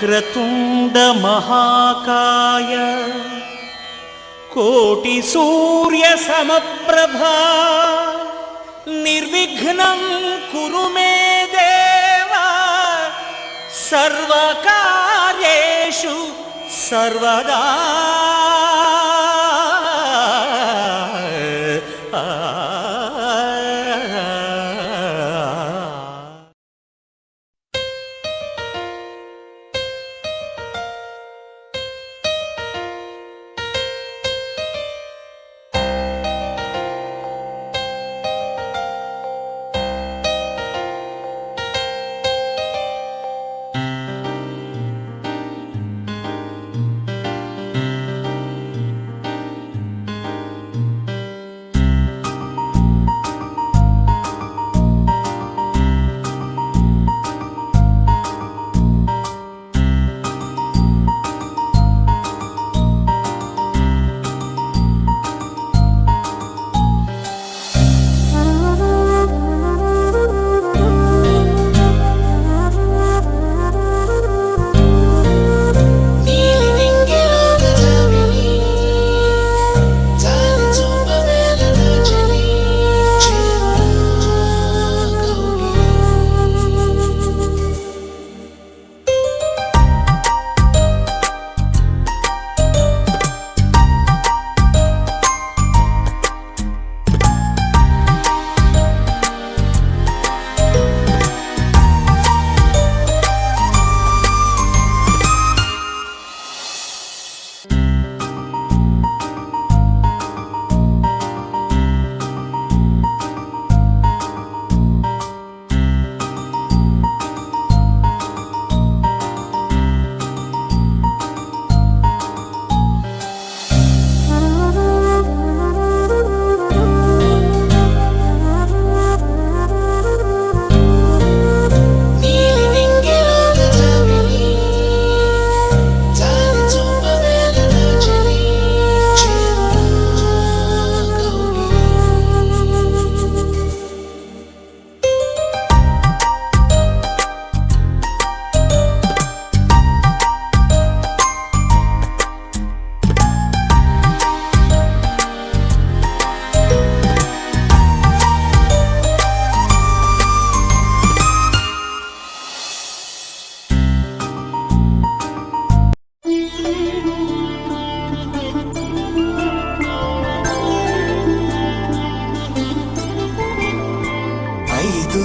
వక్రతుండ మహాకాయ కోటి సూర్య సమప్రభా నిర్విఘ్నం కురు మే దేవా సర్వకార్యేషు సర్వదా.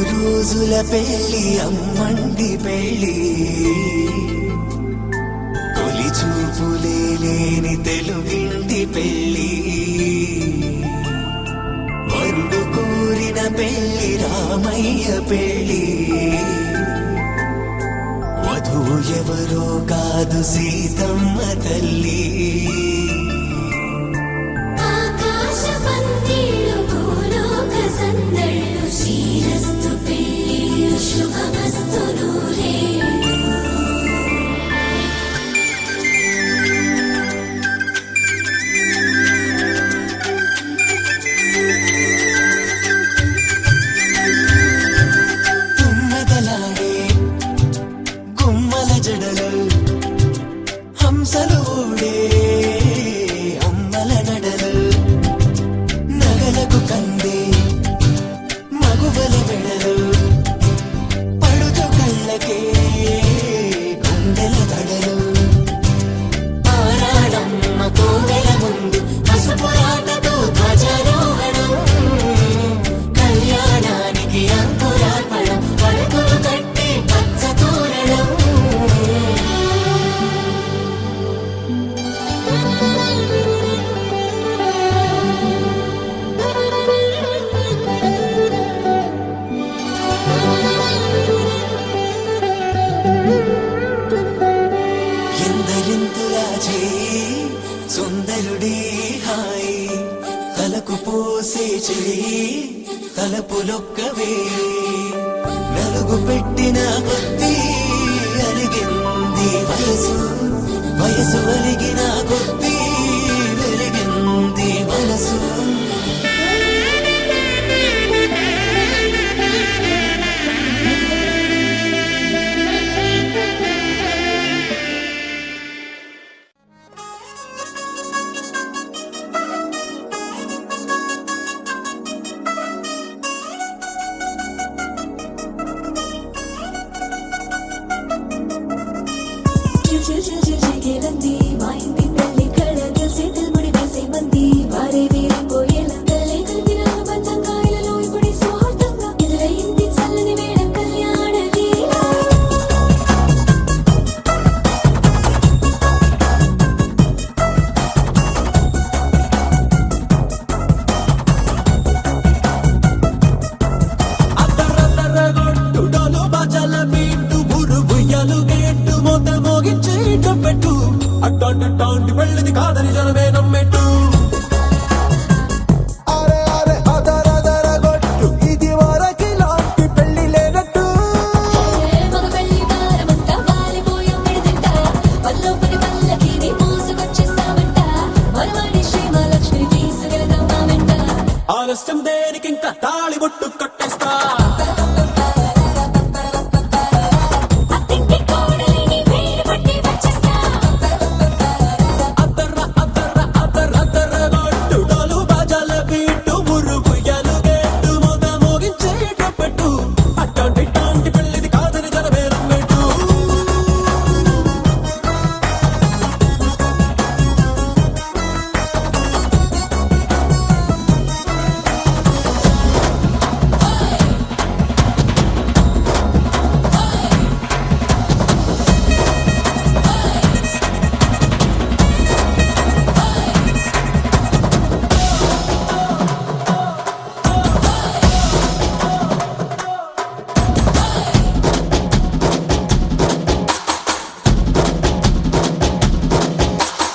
రోజుల పెళ్ళి అమ్మండి పెళ్ళి, తొలి చూపులే లేని తెలుగింటి పెళ్ళి, వరుడు కోరిన పెళ్ళి రామయ్య పెళ్ళి, వధువు ఎవరో కాదు సీతమ్మ తల్లి. సుందరుడే హాయ్ తలకు పోసే చెడి తలపులొక్కవే, నలుగు పెట్టిన కొద్దీ అలిగింది వయసు, వయసు అలిగిన కొద్దీ వెలిగింది మనసు. చిల్ చిల్ చిల్ చిల్ చికేలంది మా ఇంటి పెళ్లి కళ తెలిసే తెలుముడి వేసే మంది వారే వీరే పోయేలందలే కలిపిన పంచంగాయలలో ఇప్పుడు సౌహార్దంగా ఎదురయింది చల్లని వేళ కళ్యాణ లీల అద్దరద్దరగొట్టుడోలు బాజాల బీటు బురు బుయ్యలు గేట్టు మోత మోగించి పెట్టు అట్టాంటి పెళ్ళిది కాదని జనమే నమ్మెట్టు అరే అరే అదరదరగొట్టు ఇది వరకి లాంటి పెళ్లి లేనట్టు మగ పెళ్లి వారమంతా వాలిపోయాం విడిదింట పల్లోపని పల్లకిని మోసుకొచ్చేసామంట మరవాడి శ్రీమహాలక్ష్మిని తీసుకెళ్దాం మా వెంట ఆలస్యం దేనికి ఇంకా తాళి బొట్టు కట్టేస్తా అత్తింటి కోడలిని వేలు పట్టి వచ్చేస్తా అద్దరద్దరగొట్టుడోలు బాజాల బీటు బురు బుయ్యలు గేట్టు మోత మోగించి పెట్టు అట్టాంటి పెళ్ళిది కాదని జనమే నమ్మెట్టు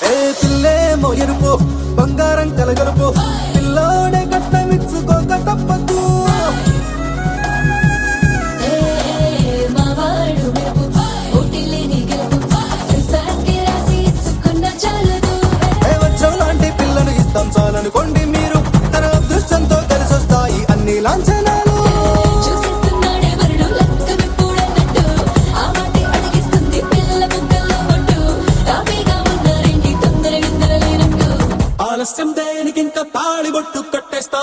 ఏ పిల్లేమో ఎరుపు బంగారం కలగలుపు పిల్లోడే కట్టమిచ్చుకోక తప్పదు మా వాడు మెరుపు ఓటిల్లేని గెలుపు సెన్సార్కి రాసి ఇచ్చుకున్న చాలదు ఏ వచ్చం లాంటి పిల్లను ఇస్తాం చాలనుకోండి మీరు తన అదృష్టంతో కలిసొస్తాయి అన్ని లాంఛనాలు చూసిస్తున్నాడే వరుడు లక్కమిప్పుడన్నట్టు ఆ మాటే అడిగిస్తుంది పిల్ల ముగ్గల్లో పట్టు తాపీగా ఉన్నారేంటి తొందర విందర లేనట్టు ఆలస్యం దేనికి ఇంకా తాళి బొట్టు కట్టేస్తా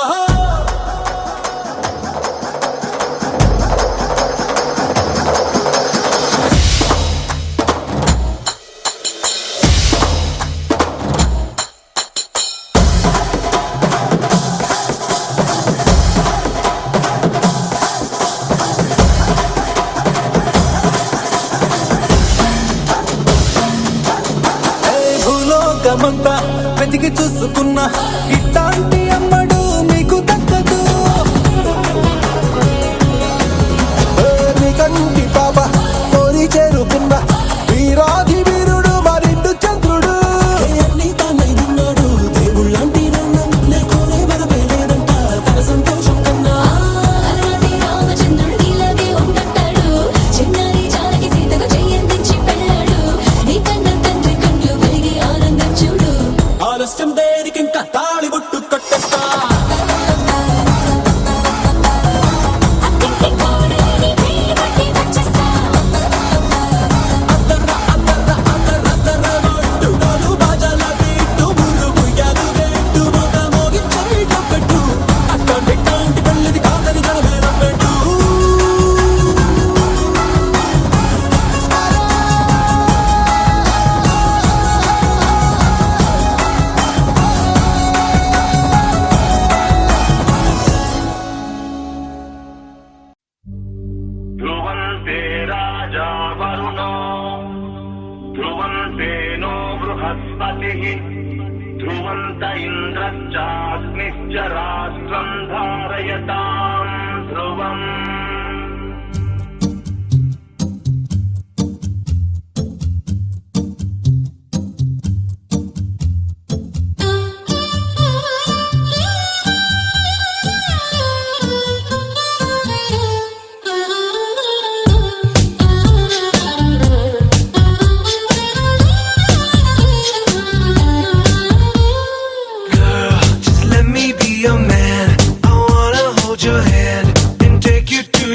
భూలోకమంతా వెతికి చూసుకున్నా ఇట్లాంటి అమ్మడు మీకు దక్కదు నీ కంటి పాప కోరి చేరుకున్న వీరాధి వీరుడు మరిండు చంద్రుడు అన్ని తానై ఉన్నాడు దేవుళ్ళంటి నన్ను కోరే వరమే లేదంట తన సంతోషం కన్నా అలాంటి రామచంద్రుడు ఇలాగే ఉండంటాడు చిన్నారి జానకి సీతకు చెయ్యందించి పెళ్ళాడు నీ కన్న తండ్రి కళ్ళు వెలిగి ఆనందం చూడు ఆలస్యం దేనికి ఇంకా తాళి బొట్టు కట్టేస్తా అత్తింటి కోడలిని వేలు పట్టి వచ్చేస్తా అద్దరద్దరగొట్టుడోలు బాజాల బీటు బురు బుయ్యలు గేట్టు మోత మోగించి పెట్టు అట్టాంటి పెళ్ళిది కాదని జనమే నమ్మెట్టు ध्रुवन्ते राजा वरुणो ध्रुवन्ते नो बृहस्पतिः ध्रुवन्त इन्द्रश्चाग्निश्च राष्ट्रम् धारयताम् ध्रुवम् Just let me be your man. I wanna hold your hand and take you to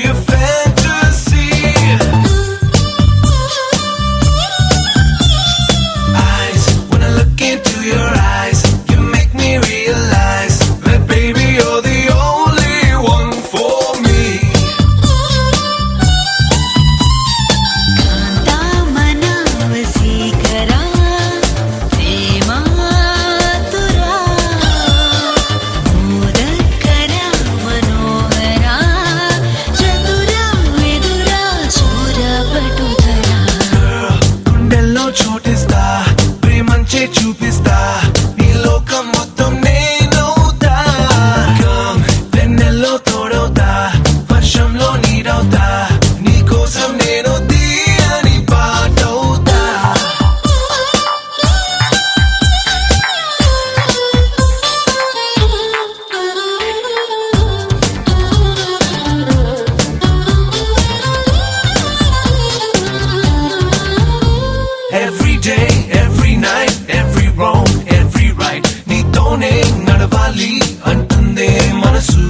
నీతోనే నడవాలి అంటుందే మనసు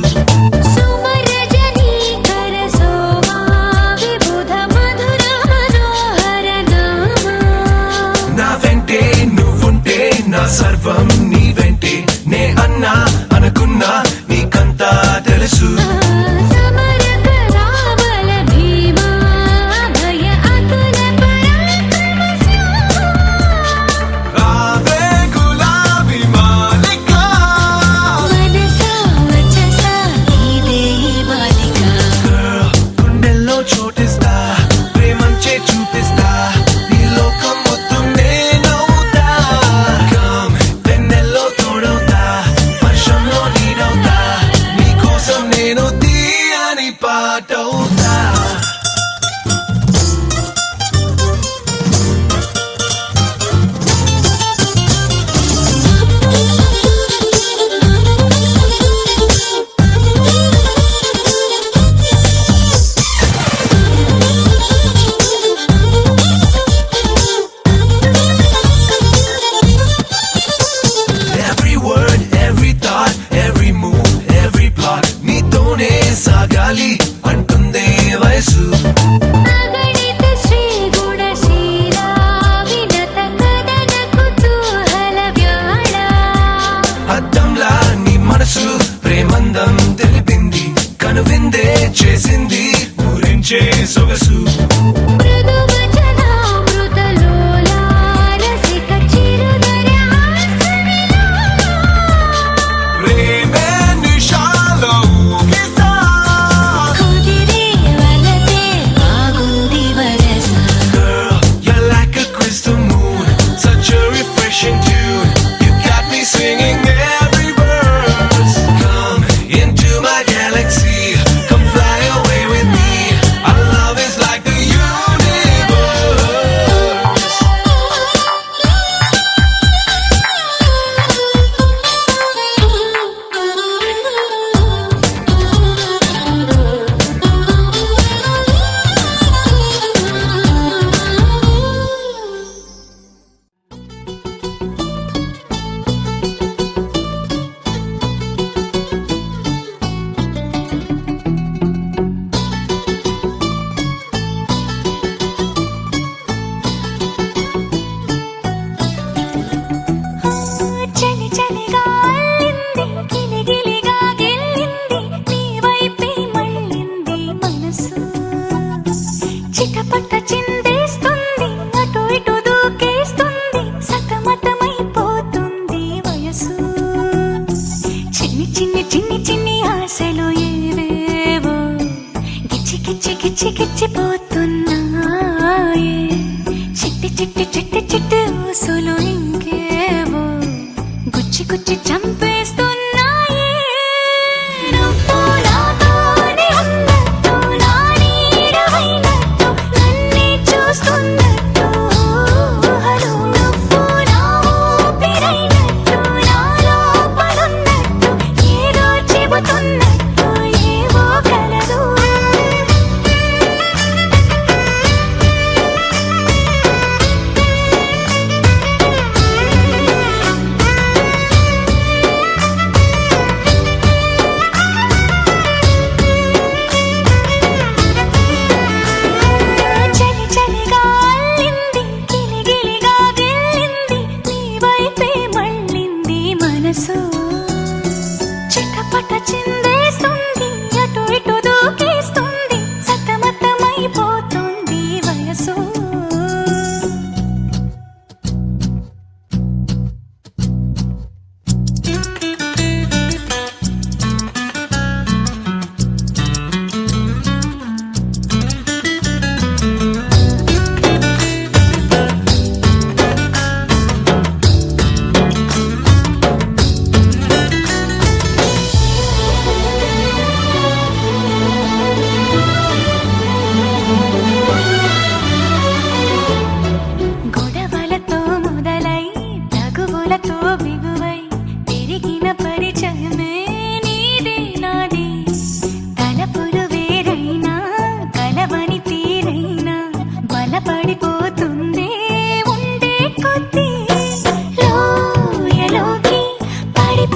సుమరజనీకర శోభా విబుధ మధుర మనోహర నామా నా వెంటే నువ్వుంటే నా సర్వం నీ వెంటే నే అన్నా అనుకున్నా నీకంతా తెలుసు సమరక రావల భీమా భయ అతుల పరాక్రమ శ్యామా రావే గులాబీ మాలిక మనసా వచసా ఇదే మాలిక గుండెల్లో చోటిస్తా ప్రేమంచే చూపిస్తా నీ లోకం మొత్తం నేనవుతా కమ్ వెన్నెల్లో తోడవుతా వర్షంలో నీడవుతా నీ కోసం నేను తీయని పాటవుతా Every word, every thought, every move, every part నీతోనే సాగాలి అంటుందే వయసు అగణిత శ్రీ గుణశీల వినత కదన కుతూహల వ్యాళ అద్దంలా నీ మనసు ప్రేమందం తెలిపింది కనువిందే చేసింది ఊరించే సొగసు మృదు వచనామృత లోలా రసిక చిరుదర హాసవిలాస ప్రేమే నిషాలో ఊగిసా కుదిరే వలతే బాగుంది వరస Girl, you're like a crystal moon, such a refreshing tune. You got me singing every verse. Come into my galaxy, come fly away with me. Our love is like the universe. చలి చలిగా అల్లింది గిలిగిలిగా గెల్లింది నీ వైపే మళ్ళింది మనసు చిటపట చిందేస్తుంది అటు ఇటు దూకేస్తుంది సతమతమైపోతుంది వయసు చిన్ని చిన్ని చిన్ని చిన్ని ఆశలు ఏవేవో గిచ్చి గిచ్చి గిచ్చి గిచ్చిపోతున్నాయే చిట్టి చిట్టి చిట్టి చిట్టి ఊసులు ఇంకేవో గుచ్చి గుచ్చి చంపేస్తున్నాయే నువ్వు నాతోనే ఉన్నట్టు నా నీడవైనట్టు నన్నే చూస్తున్నట్టు ఊహలు నువ్వు నా ఊపిరైనట్టు నా లోపలున్నట్టు ఏదో చెబుతున్నట్టు ఏవో కలదు చలి చలిగా అల్లింది గిలిగిలిగా గెల్లింది నీ వైపే మళ్ళింది మనసు చిటపట చిందేస్తుంది అటు ఇటు దూకేస్తుంది సతమతమైపోతుంది వయసు పడిపోతుంది ఉండే కొద్దీ లోయలోకి పడిపో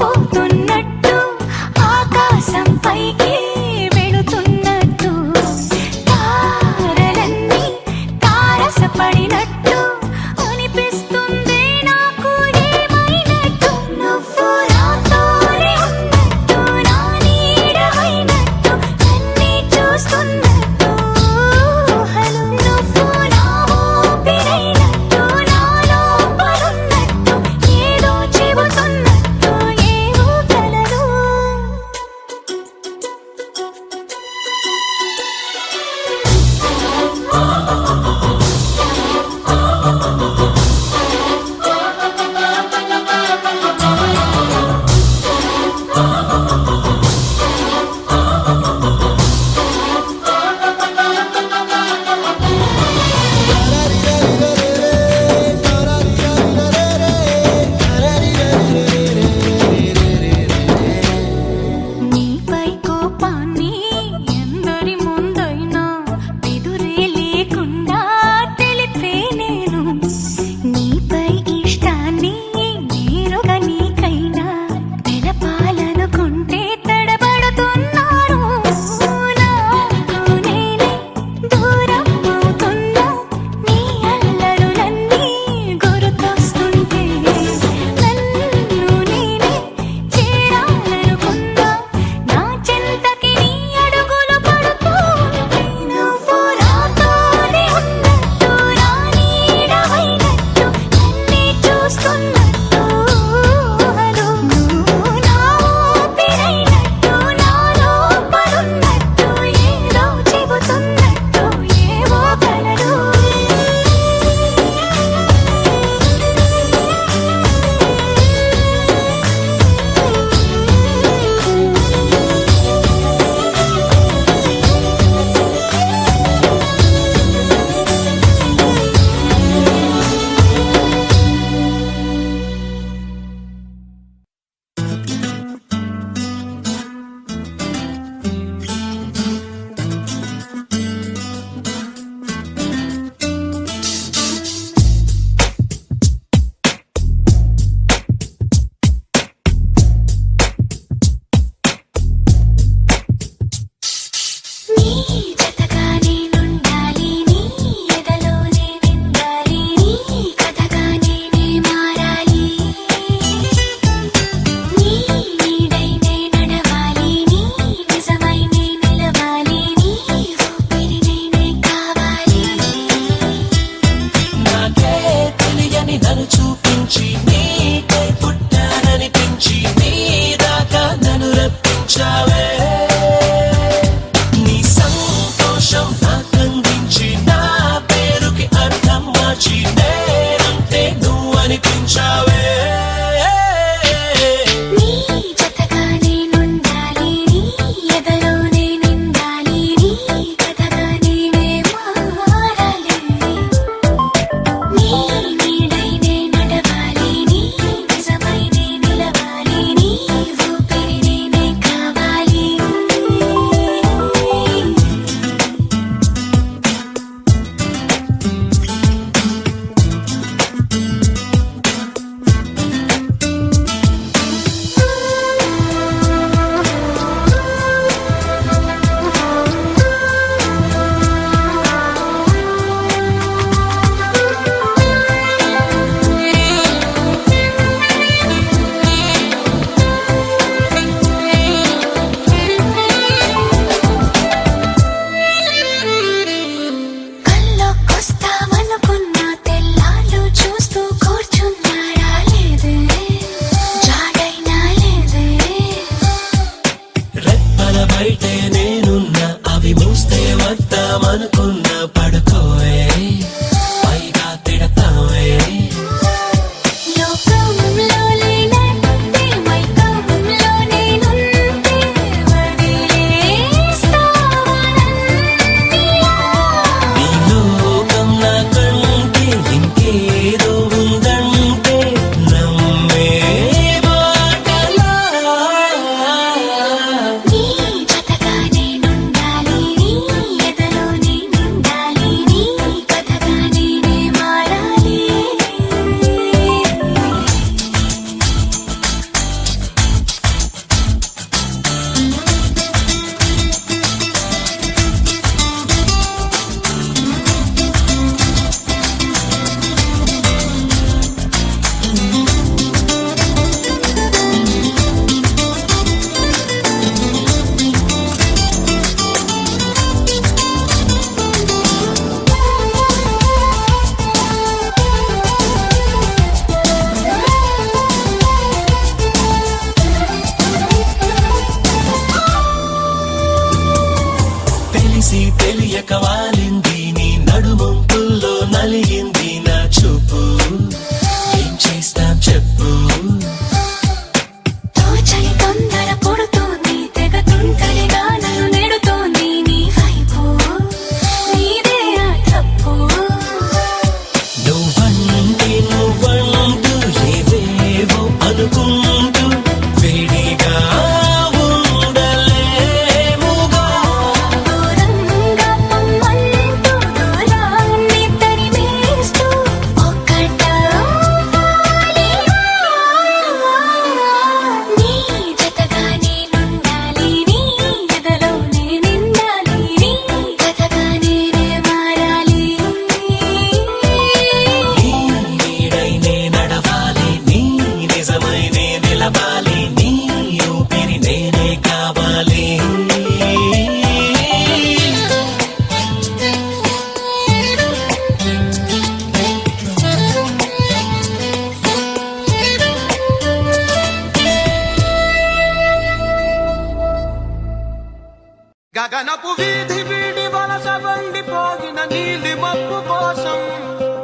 గగనపు వీధి వీడి వలస వండిపోగిన నీలి మబ్బు కోసం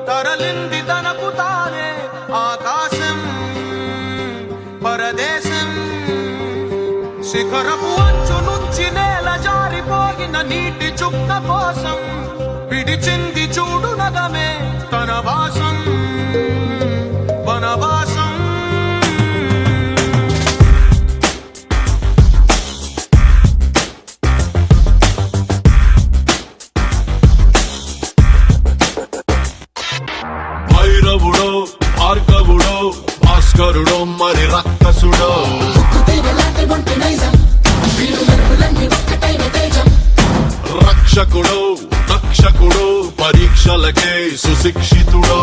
తరలింది తనకు తానే ఆకాశం పరదేశం. శిఖరపు అంచు నుంచి నేల జారిపోగిన నీటి చుక్క కోసం విడిచింది చూడు నగమే తన వాసం వనవాసం. భైరవుడో భార్గవుడో భాస్కరుడో మరి రక్కసుడో రక్షకుడో రక్షకుడో పరీక్షలకే సుశిక్షితుడో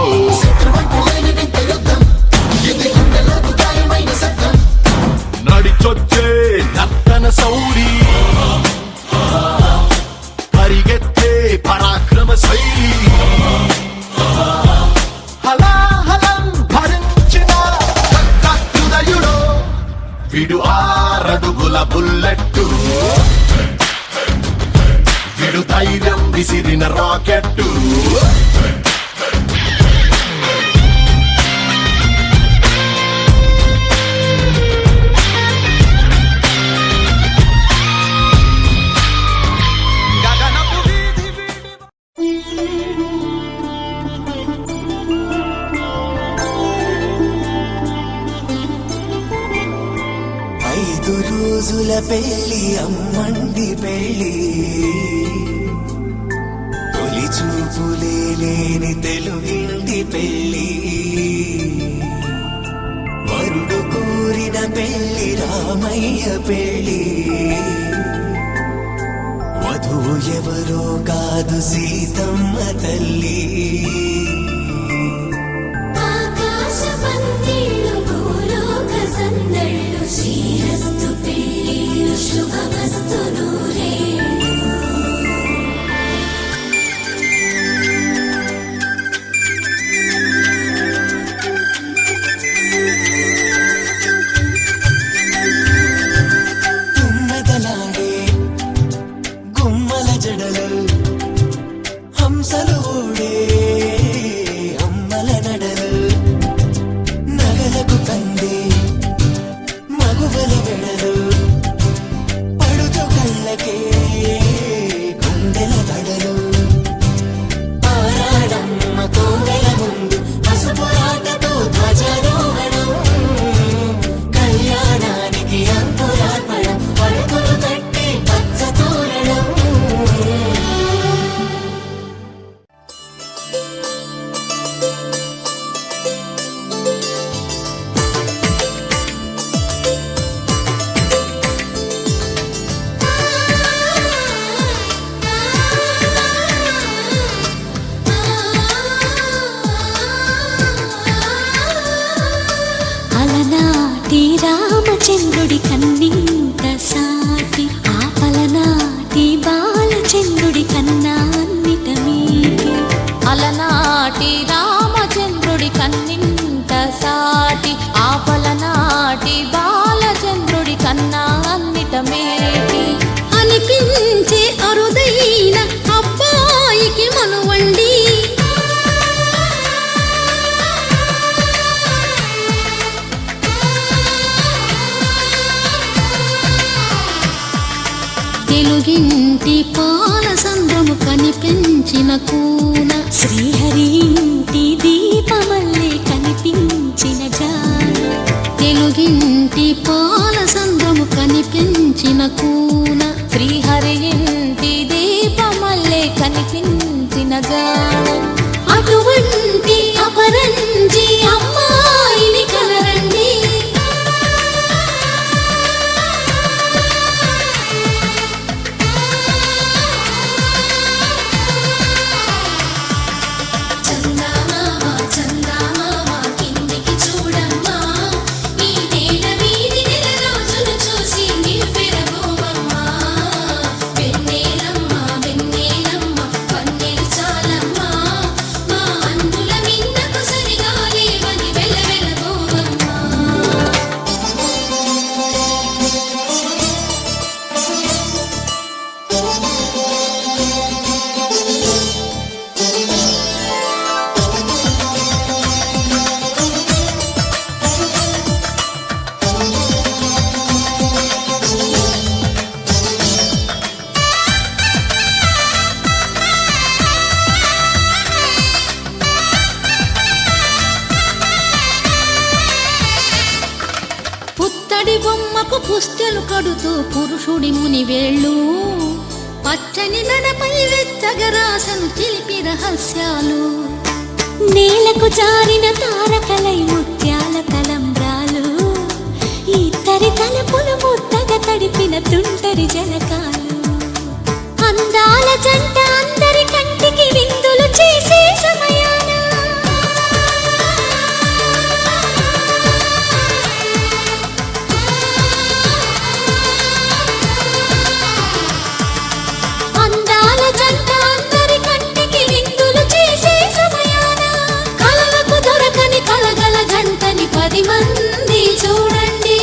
నడిచొచ్చే నర్తన సౌరి పరిగెత్తే పరాక్రమ శైలి హలాహలం భరించిన హృదయుడో విడు 6 అడుగుల బుల్లెట్టు విడు ధైర్యం విసిరిన రాకెట్టు. గగనపు వీధి వీడి 5 రోజుల పెళ్లి అమ్మండి పెళ్లి తొలి చూపులే లేని తెలుగింటి పెళ్లి వరుడు కోరిన పెళ్లి రామయ్య పెళ్లి వధువు ఎవరో కాదు సీతమ్మ తల్లి. ఆకాశ పందిళ్ళు భూలోక సందళ్ళు శ్రీరస్తు పెళ్ళిళ్ళు శుభమస్తు నూరేళ్ళు. తుమ్మెదలాడే గుమ్మల జడలు హంసలు ఊడే అమ్మల నడలు నగలకు కందే మగువల వెడలు పడుతు కళ్ళకే గుండెల దడలు ఆరాడమ్మ కోవెల ముందు పసుపు రాటతో ధ్వజారోహణం కళ్యాణానికి అంకురార్పణం పడుకులు కట్టి పచ్చ తోరణం. అలనాటి రామచంద్రుడి కన్నింత సాటి ఆపలనాటి బాలచంద్రుడి కన్నా అన్నిట మీటి. అలనాటి రామచంద్రుడి కన్నింత సాటి ఆపలనాటి బాలచంద్రుడి కన్నా అన్నిట మేటి. అనిపించే అరుదైన అబ్బాయికి మనువండి తెలుగింటి పాల సంద్రము కనిపించిన కూన శ్రీహరి ఇంటి దీపమల్లే కనిపించిన జాన. తెలుగింటి పాల సంద్రము కనిపించిన కూన శ్రీహరి ఇంటి దీపమల్లే కనిపించిన జాడ. అటువంటి అపరంజి అమ్మాయిని కనరండి. చందమామ చందమామ కిందికి చూడమ్మా ఈ నేల మీది నెల రోజులు చూసి నివ్వెరబోవమ్మా. పుత్తడి బొమ్మకు పుస్తెలు కడుతూ పురుషుడి ముని వేళ్ళు పచ్చని నడపై వెచ్చగరాసను చిలిపి రహస్యాలు నేలకు జారిన తారకలై ముత్యాల తలంబ్రాలు ఇద్దరి తలపులు ముద్దగా తడిపిన తుంటరి జలకాలు అందాల జంట అందరి కంటికి విందులు చేసే సమయాన అందాల జంట అందరి కంటికి విందులు చేసే సమయాన కలలకు దొరకని కలగల జంటని 10 మంది చూడండి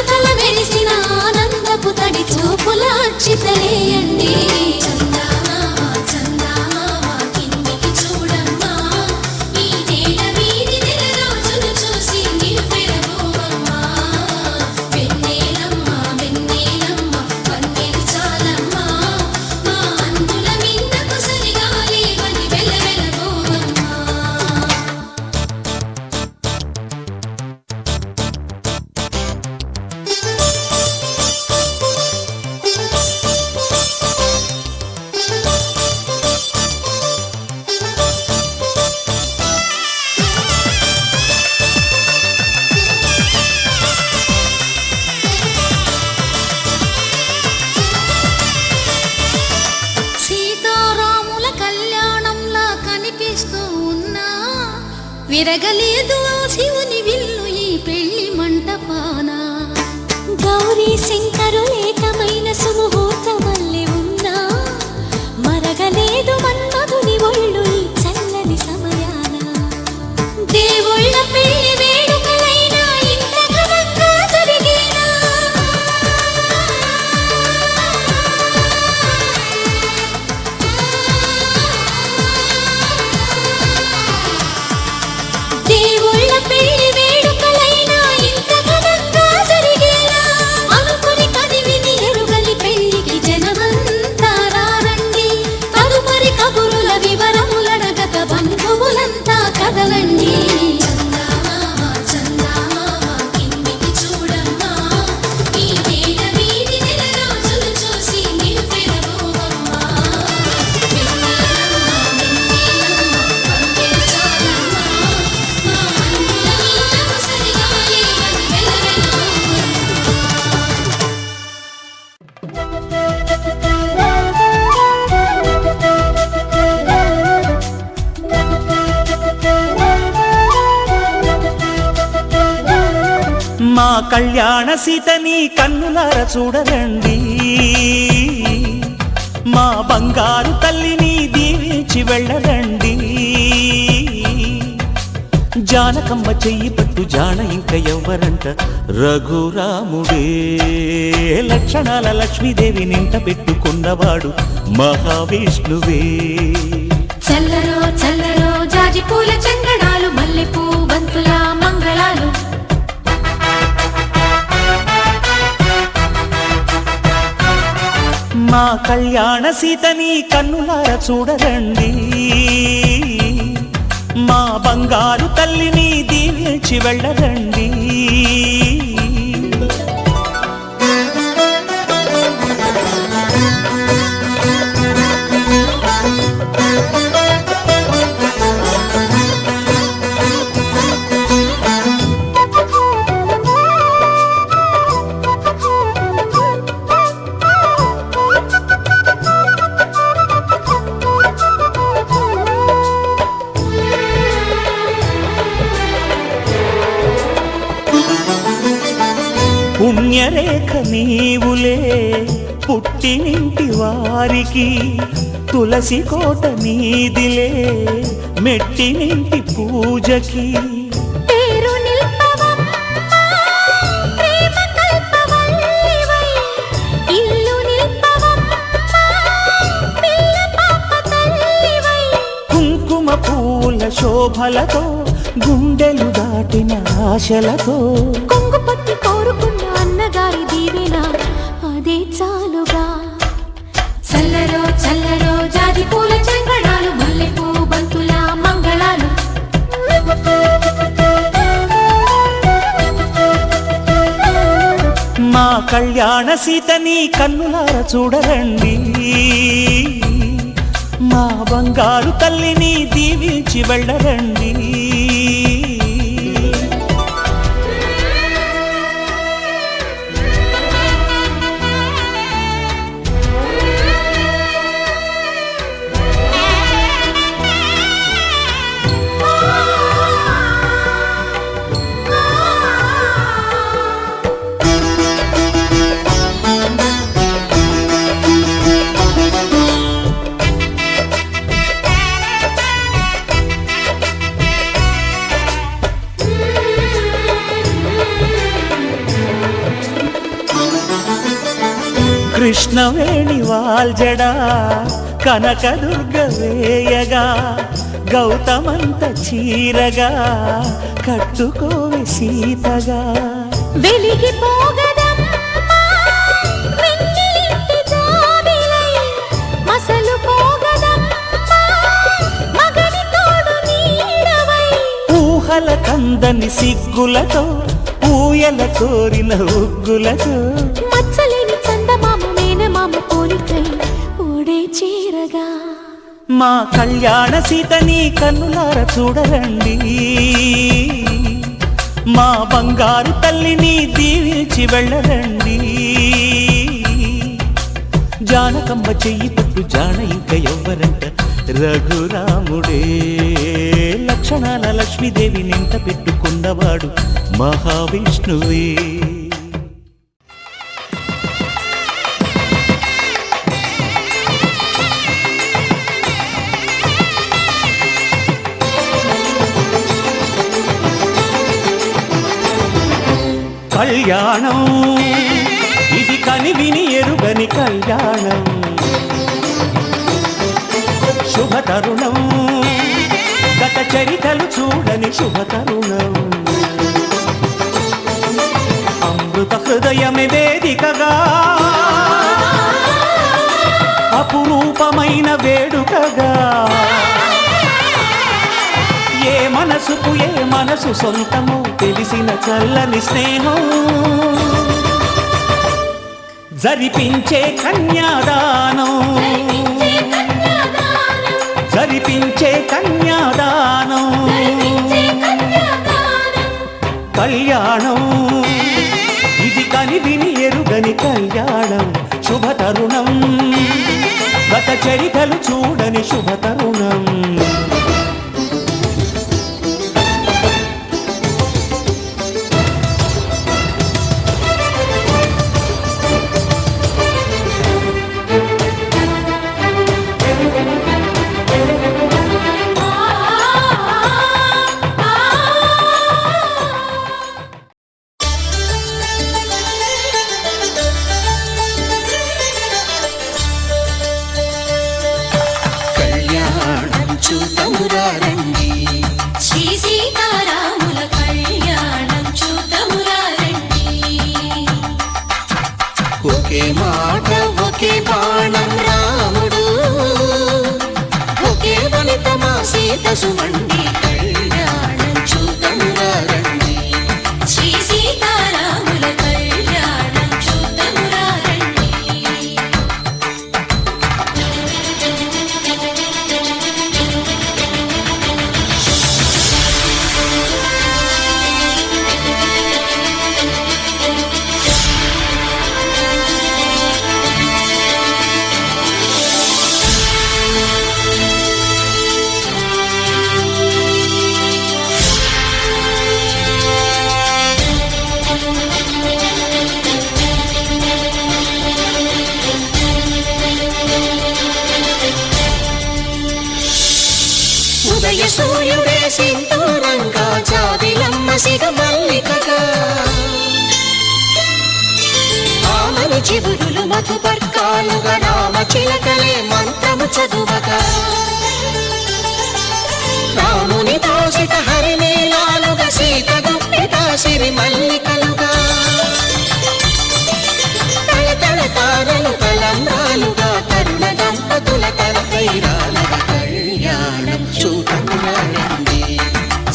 తల మెరిసిన ఆనందపు తడి చూపుల అక్షితలేయండి చందమామ చందమామ కిందికి చూడమ్మా ఈ నేల వీధి నెల రోజులు చూసి నివ్వెరబోవమ్మా వెన్నెలమ్మ వెన్నెలమ్మ వన్నెలు చాలమ్మా మా అందుల మిన్నకు సరిగా లేవని వెలవెలబోవమ్మా సీతారాముల కళ్యాణంలా కనిపిస్తూ ఉన్నా విరగలేదు ఆ శివుని విల్లు ఈ పెళ్లి మంటపాన గౌరీ శంకరు ఏకమైన సుముహూర్త వల్లే ఉన్నా మరగలేదు మన్మధుని ఒళ్ళు ఈ చల్లని సమయాన దేవుళ్ళ పెళ్లి వేడుకలైనా ఇంత ఘనంగా జరిగేనా దేవుళ్ళ పెళ్లి వేడుకలైనా ఇంత ఘనంగా జరిగేలా అనుకుని కదివిని ఎరుగని పెళ్లికి జనమంతా రారండి తదుపరి కబురుల వివరములడగక బంధువులంతా కదలండి చందమామ చందమామ కిందికి చూడమ్మా ఈ నేల వీధి నెల రోజులు చూసి నివ్వెరబోవమ్మా వెన్నెలమ్మ వెన్నెలమ్మ వన్నెలు చాలమ్మా మా అందుల మిన్నకు సరిగా లేవని వెలవెలబోవమ్మా మా కళ్యాణ సీతని కన్నులార చూడరండి మా బంగారు తల్లిని దీవించి వెళ్ళరండి జానకమ్మ చెయ్యి పట్టు జాన ఇంక ఎవ్వరంట రఘురాముడే లక్షణాల లక్ష్మీదేవి నింట పెట్టుకున్నవాడు మహావిష్ణువే చల్లరో చల్లరో జాజి పూల చందనాలు మల్లెపూ బంతుల మంగళాలు మా కళ్యాణ సీతని కన్నులార చూడరండి మా బంగారు తల్లిని దీవించి వెళ్ళరండి పుణ్యరేఖ నీవులే పుట్టినింటి వారికి తులసి కోట నీదిలే మెట్టినింటి పూజకి పేరు నిల్పవమ్మా ప్రేమ కల్పవల్లివై ఇల్లు నిల్పవమ్మా పిల్ల పాప తల్లివై కుంకుమ పూల శోభలతో గుండెలు దాటిన ఆశలతో కొంగు పట్టి కోరుకున్న అన్నగారి దీవెన అదే చాలుగా చల్లరో చల్లరో జాజి పూల చంగడాలు మల్లెపూ బంతుల మంగళాలు కళ్యాణ సీతని కన్నులార చూడరండి, మా బంగారు తల్లిని దీవించి వెళ్ళరండి. కృష్ణవేణి వాల్జడా కనకదుర్గ వేయగా, గౌతమంత చీరగా కట్టుకోవి సీతగా. వెలిగిపోగదమ్మా వెన్నెలింటి జాబిలై, మసలుపోగదమ్మా మగని తోడు నీడవై. ఊహల కందని సిగ్గులతో ఊయల కోరిన ఉగ్గులతో, మచ్చలేని చందమామ మేనమామ పోలికై ఊడే చీరగా. మా కళ్యాణ సీతని కన్నులార చూడరండి, మా బంగారు తల్లిని దీవించి వెళ్ళరండి. జానకమ్మ చెయ్యి పట్టు జాన ఇంక ఎవ్వరంట, రఘురాముడే. లక్షణాల లక్ష్మీదేవి నింట పెట్టుకున్నవాడు మహావిష్ణువే. కళ్యాణం ఇది కనివిని ఎరుగని కళ్యాణం, శుభతరుణం గత చరితలు చూడని శుభతరుణం. అమృత హృదయమే వేదికగా, అపురూపమైన వేడుకగా. ఏ మనసుకు ఏ మనసు సొంతము తెలిసిన చల్లని స్నేహం, జరిపించే కన్యాదానం, జరిపించే కన్యాదానం. కళ్యాణం ఇది కనివిని ఎరుగని కళ్యాణం, శుభతరుణం గత చరితలు చూడని శుభతరుణం. శ్రీ సీతారాముల కళ్యాణం చూతమురారండి. ఒకే మాట ఒకే బాణం రాముడు, ఒకే వనిత మా సీత సుమండి. కళ్యాణం చూతమురారండి. శ్రీ సీతారాముల కళ్యాణం చూతమురారండి. ఉదయ సూర్యుడే సింధూరంగా, జాబిలమ్మ సిగ మల్లికగా. ఆమని చివురులు మధుపర్కాలుగా, రామ చిలకలే మంత్రము చదువగా. రాముని దోసిట హరిమేళాలుగా, సీత గుప్పిట సిరి మల్లికలుగా. తల తల తారలు తలంబ్రాలుగా, తరుణ దంపతుల తల తైరాలుగా. కళ్యాణం చూతమురారండి.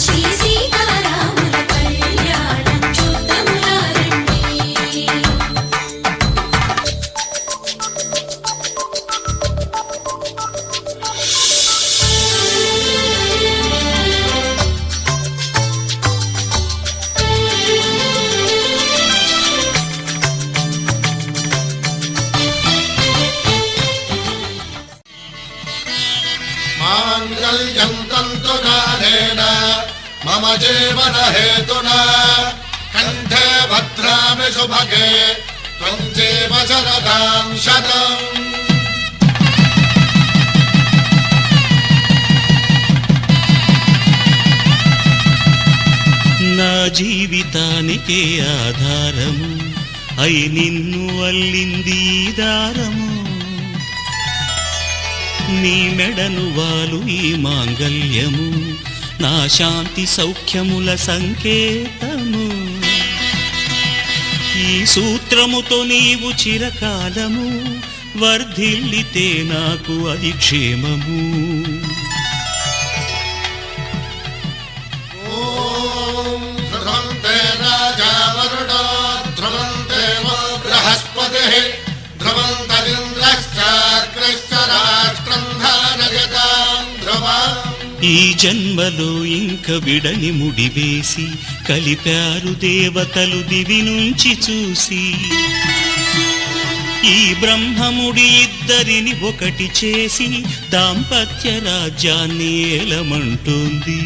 శ్రీ సీతారాముల కళ్యాణం చూతమురారండి. జీవన హేతునా కంఠే భద్రామి శుభగే త్వం జీవ శరదాం శతం. నా జీవితానికే ఆధారము అయి నిన్ను అల్లింది దారము. నీ మెడను వాలు ఈ మాంగల్యము నా శాంతి సౌఖ్యముల సంకేతము. ఈ సూత్రముతో నీవు చిరకాలము వర్ధిల్లితే నాకు అది క్షేమము. ఈ జన్మలో ఇంక విడని ముడివేసి కలిపారు దేవతలు దివి నుంచి చూసి. ఈ బ్రహ్మముడి ఇద్దరిని ఒకటి చేసి దాంపత్య రాజ్యాన్ని ఏలమంటుంది.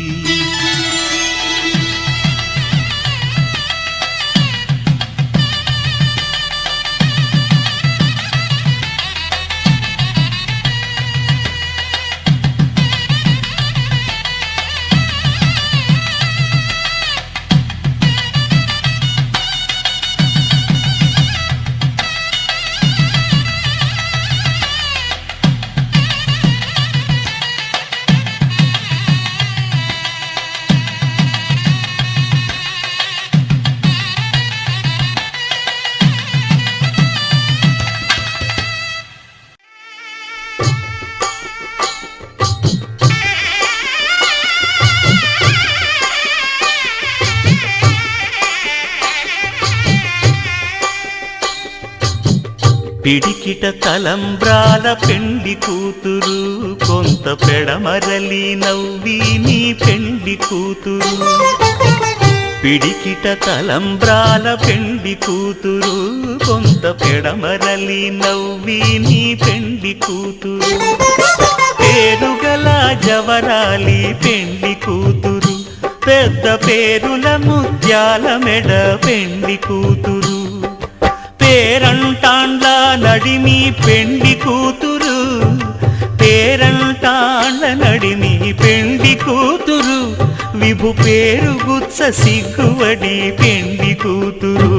పిడికిట తలంబ్రాల పెండి కూతురు కొంత పెడమరలి నవ్వి నీ పెండి కూతురు. పిడికిట తలంబ్రాల పెండి కూతురు కొంత పెడమరలి నవ్వి నీ పెండి కూతురు. పేరుగల జవరాలి పెండి కూతురు పెద్ద పేరుల ముత్యాల మెడ పెండి కూతురు. పేరంటాండ్ల నడిమి పెండి కూతురు పేరంటాండ్ల నడిమి పెండి కూతురు. విభు పేరు గుత్స సిగ్గువడి పెండి కూతురు.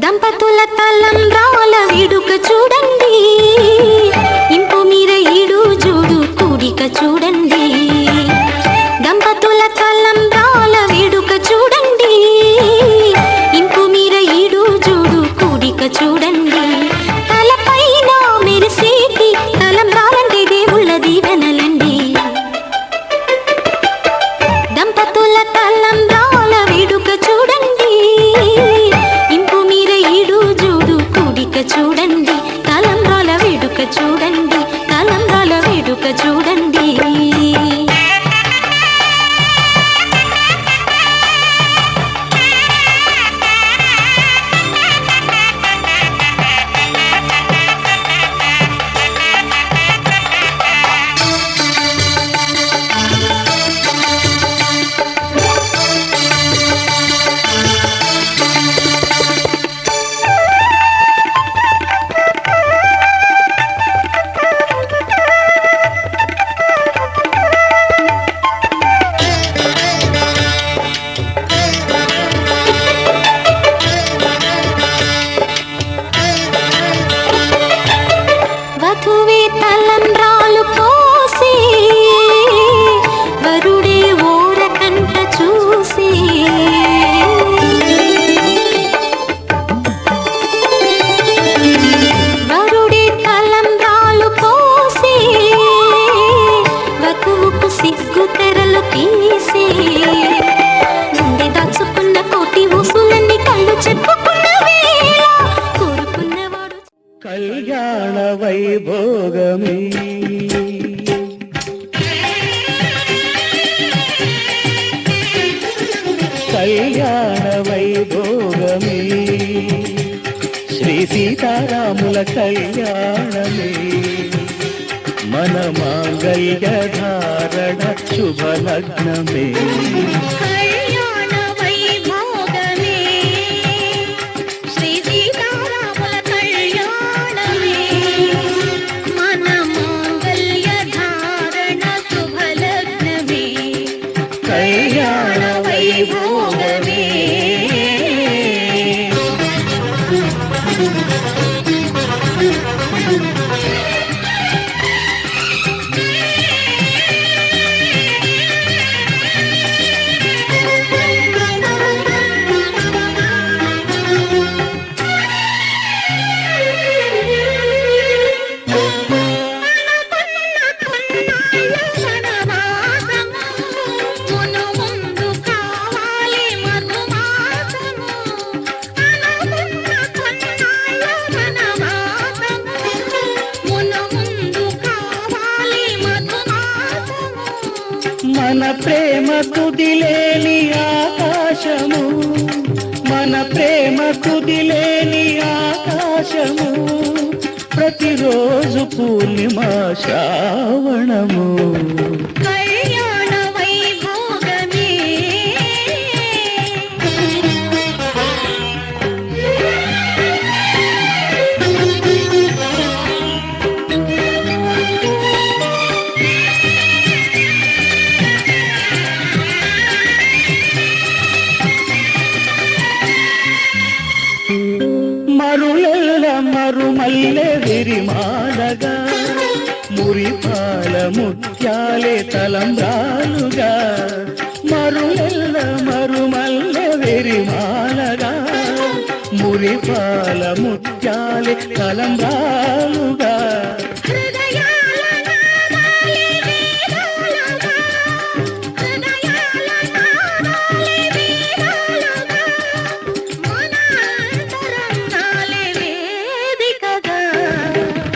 దంపతుల తలంబ్రాల వేడుక చూడండి, ఇంపు మీర ఈడు జోడు కూడిక చూడండి. దంపతుల తలంబ్రాల వేడుక చూడండి, ఇంపు మీర ఈడు జోడు కూడిక చూడండి. తలపైన మెరిసేటి తలంబ్రాలంటే దేవుళ్ళ దీవెనలండి. దంపతుల తలంబ్రాల వేడుక చూడండి, చూడండి తలంబ్రాల వేడుక చూడండి, తలంబ్రాల వేడుక చూడండి. వధువే తలంబ్రాలు పోసి వరుడే ఓరకంట చూసి. వరుడే తలంబ్రాలు పోసి వధువుకు సిగ్గు తెరలు తీసి. నుండి దాచుకున్న కోటి ఊసులన్నీ కళ్ళు చెప్పుకున్న వేళ కోరుకున్నవాడు కళ్యాణ వైభోగమే కళ్యాణ వైభోగమే శ్రీ సీతారాముల కళ్యాణమే మన మాంగళ్య ధారణ శుభలగ్నమే కళ్యాణ వైభోగమే శ్రీ సీతారాముల కళ్యాణమే మన మాంగళ్య ధారణ శుభలగ్నమే కళ్యాణ వైభోగమే మన ప్రేమ తుదిలేని ఆకాశము మన ప్రేమ తుదిలేని ఆకాశము ప్రతిరోజు పూర్ణిమ శ్రావణము కళ్యాణ వైభోగమే మరులెల్ల మరుమల్లె విరిమాలగా మురిపాల ముత్యాలే తలంబ్రాలుగా మరులెల్ల మరుమల్లె విరిమాలగా మురిపాల ముత్యాలే తలంబ్రాలుగా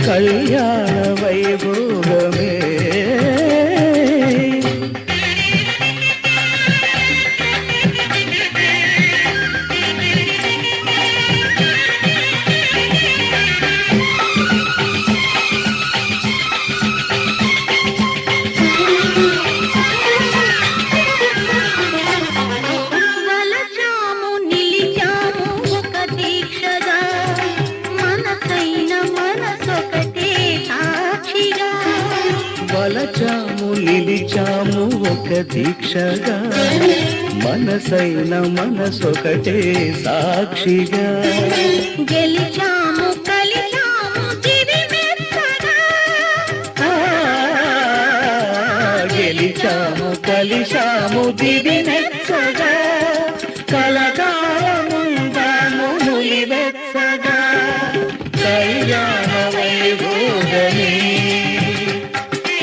కళ్యాణ వైభోగమే వలచాము నిలిచాము ఒక దీక్షగా మనసైన మనసొకటే సాక్షిగా వలచాము నిలిచాము ఒక దీక్షగా మనసైన మనసొకటే సాక్షిగా గెలిచాము కలిచాము దివి మెత్తగా ఆ, గెలిచాము కలిశాము దివి నెచ్చగా కలకాలముందాము నులివెచ్చగా కళ్యాణ వైభోగమే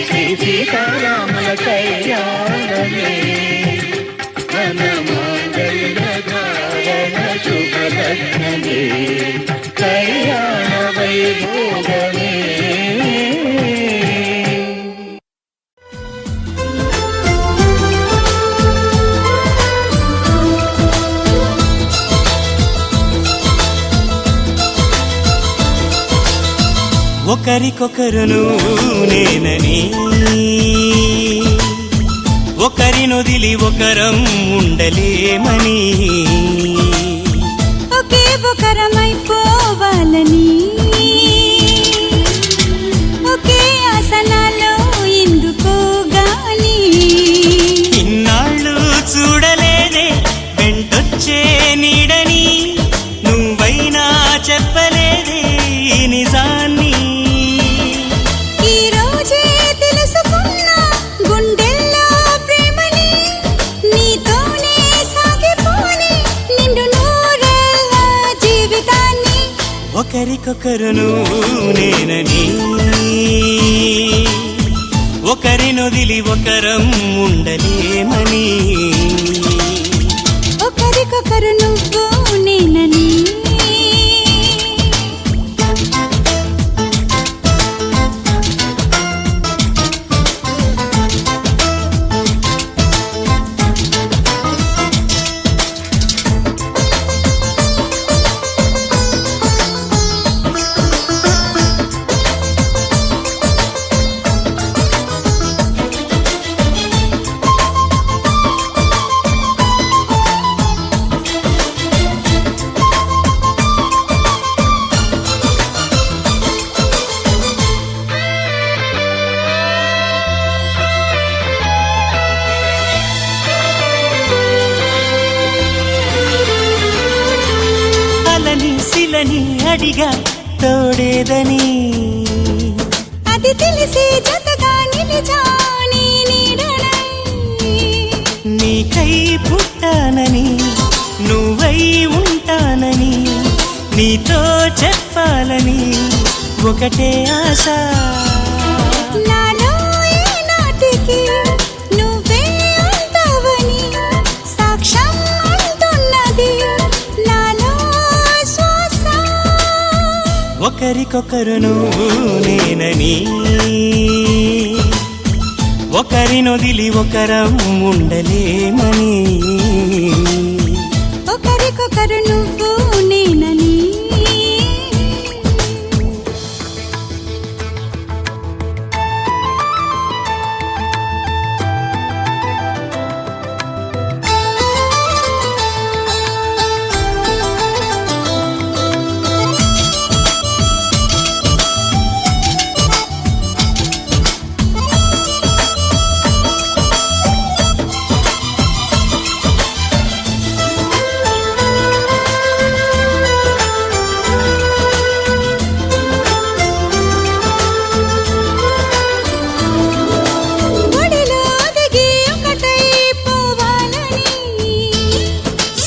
శ్రీ సీతారాముల కళ్యాణమే మన మాంగళ్య ధారణ శుభలగ్నమే కళ్యాణ వైభోగమే ఒకరికొకరును నేనని ఒకరినొదిలి ఒకరం ఉండలేమని ఒకే ఒకరమైపోవాలని ఒకే ఆసనాలో ఎందుకో గాని ఇన్నాళ్ళు చూడలేదే వెంటొచ్చే నీడని నువ్వైనా చెప్పలేదే ఈ నిజాన్ని ఈ రోజే తెలుసుకున్నా గుండెల్లో ప్రేమని నీతోనే సాగిపోని నిండు నూరేళ్ళ జీవితాన్ని ఒకరికొకరును నేనని ఒకరినొదిలి ఒకరం ఉండలేమని ఒకరికొకరు నువ్వు నేనని పిల్లని అడిగా తోడేదని అది తెలిసి జతగా నిలిచా నీ నీడనై. నీకై పుట్టానని నువ్వై ఉంటానని నీతో చెప్పాలని ఒకటే ఆశ. నాలో ఏనాటికి నువ్వే ఉంటావని సాక్ష్యం అంటున్నది నాలో శ్వాస. ఒకరికొకరు నువ్వు నేనని ఒకరినొదిలి ఒకరం ఉండలేమని ఒకరికొకరు నువ్వు నేనని.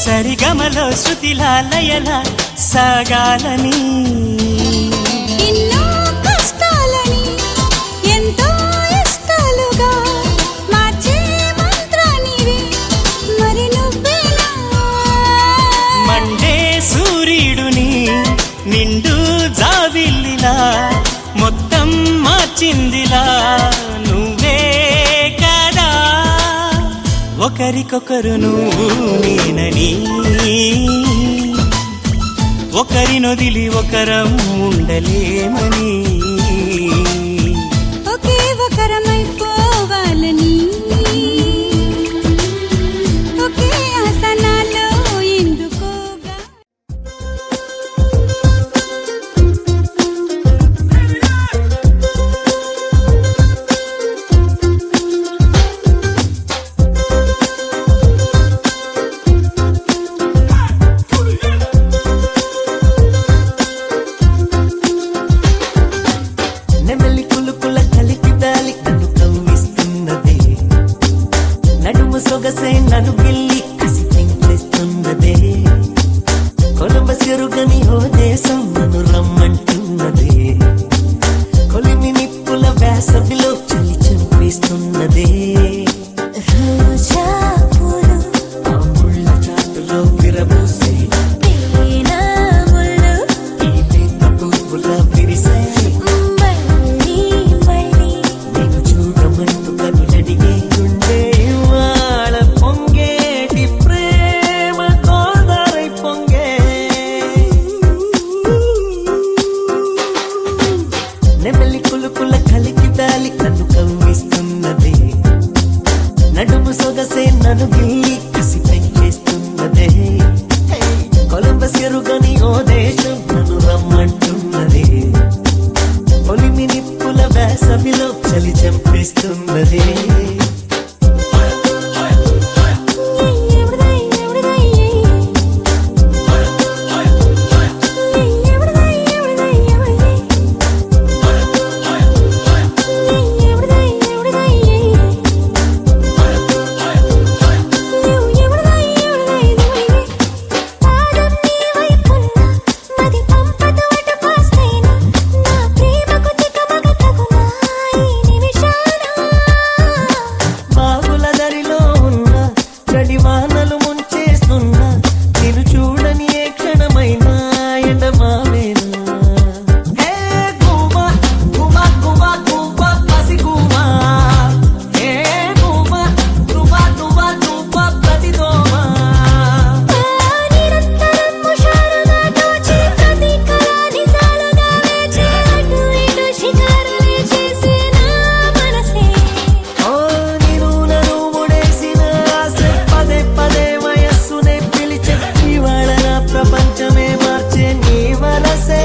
సరిగమలో శృతిలా లయలా సాగాలని ఎన్నో కష్టాలని ఎంతో ఇష్టాలుగా మార్చే మంత్రానివి మరి నువ్వేనా. మండే సూర్యుడుని నిండు జావిల్లిలా మొత్తం మార్చిందిలా నువ్వే కదా. ఒకరికొకరు నువ్వు నేనని ఒకరినొదిలి ఒకరం ఉండలేమని ఒకే ఒకరమైపోవాలని ఒకే ఆసనాలో ఎందుకోగా. నెమలి కులుకుల కలికి వ్యాలి నన్ను కవ్విస్తున్నదే నడుము సొగసే నన్ను గిల్లి కసి పెంచేస్తున్నదే కొలమ చెరుగని ఓ దేశం నన్ను రమ్మంటున్నదే కొలిమి నిప్పుల వేసవిలో చలి చంపేస్తున్నదే రోజా పూలు ఆ ముళ్ళ చాటులో విరబూసే తేనా ముళ్ళు ఈ లేత పువ్వుల విరిసే మళ్ళీ మళ్ళీ నేను చూడమంటూ కనులడిగే గుండె ఇవాళ పొంగేటి ప్రేమ గోదారై పొంగే నెమలి కులుకుల కలికి వ్యాలి నన్ను కవ్విస్తున్నదే నడుము సొగసే నన్ను గిల్లి కసి పెంచేస్తున్నదే కొలంబస్ ఎరుగని ఓ దేశం నన్ను రమ్మంటున్నదే పొలిమి నిప్పుల వేసవిలో చలి చంపేస్తున్నదే ఎవడదై ఎవడదై ఎవడదై ఎవడదై ఎవడదై ఎవడదై పాదం నీ వైపున్నా మది పంపదు అటు పాస్తేనా నా ప్రేమకు తికమక తగునా ఈ నిమిషాన. బాగుల దరిలో ఉన్న చడివానలు ముంచేస్తున్నా నేను చూడని ఏ క్షణమైనా ఎండమావేనా. హే గుమా గుమా గుమా గుమా పసి గుమా హే గుమా గుమా గుమా గుమా పసి దోమా. నిరంతరం ముషారుగా దోచి ప్రతి కళాని సాలుగా వేచి అటు ఇటు షికారులే చేసే నా మనసే. ఓ నీరు నన్ను ముడేసిన ఆశ పదే పదే వయస్సునే పిలిచే ఇవాళ నా ప్రపంచమే మార్చే నీ వలసే.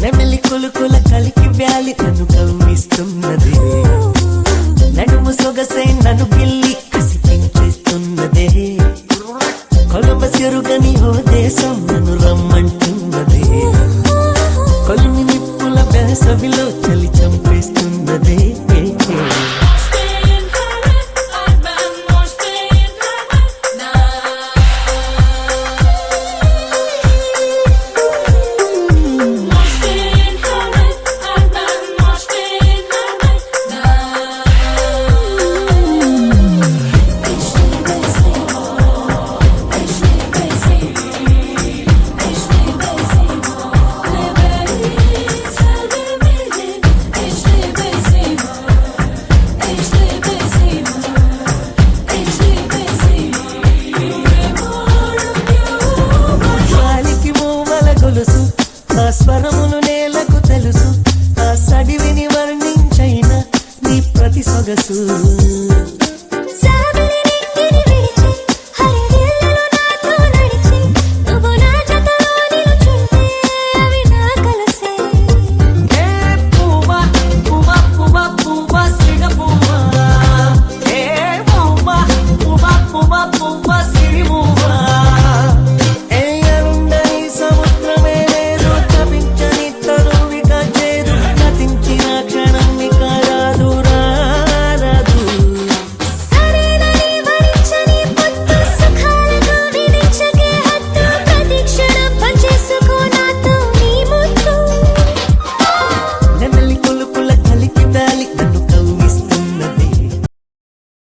నెమలి కులుకుల కలికి వ్యాలి నన్ను కవ్విస్తున్నదే నడుము సొగసే నన్ను గిల్లి కసి పెంచేస్తున్నదే కొలంబస్ ఎరుగని ఓ దేశం నన్ను రమ్మంటున్నదే జరుగుతున్నదే గాలికి మూవల గొలుసు ఆ స్వరములు నేలకు తెలుసు ఆ సడివిని వర్ణించైన నీ ప్రతి సొగసు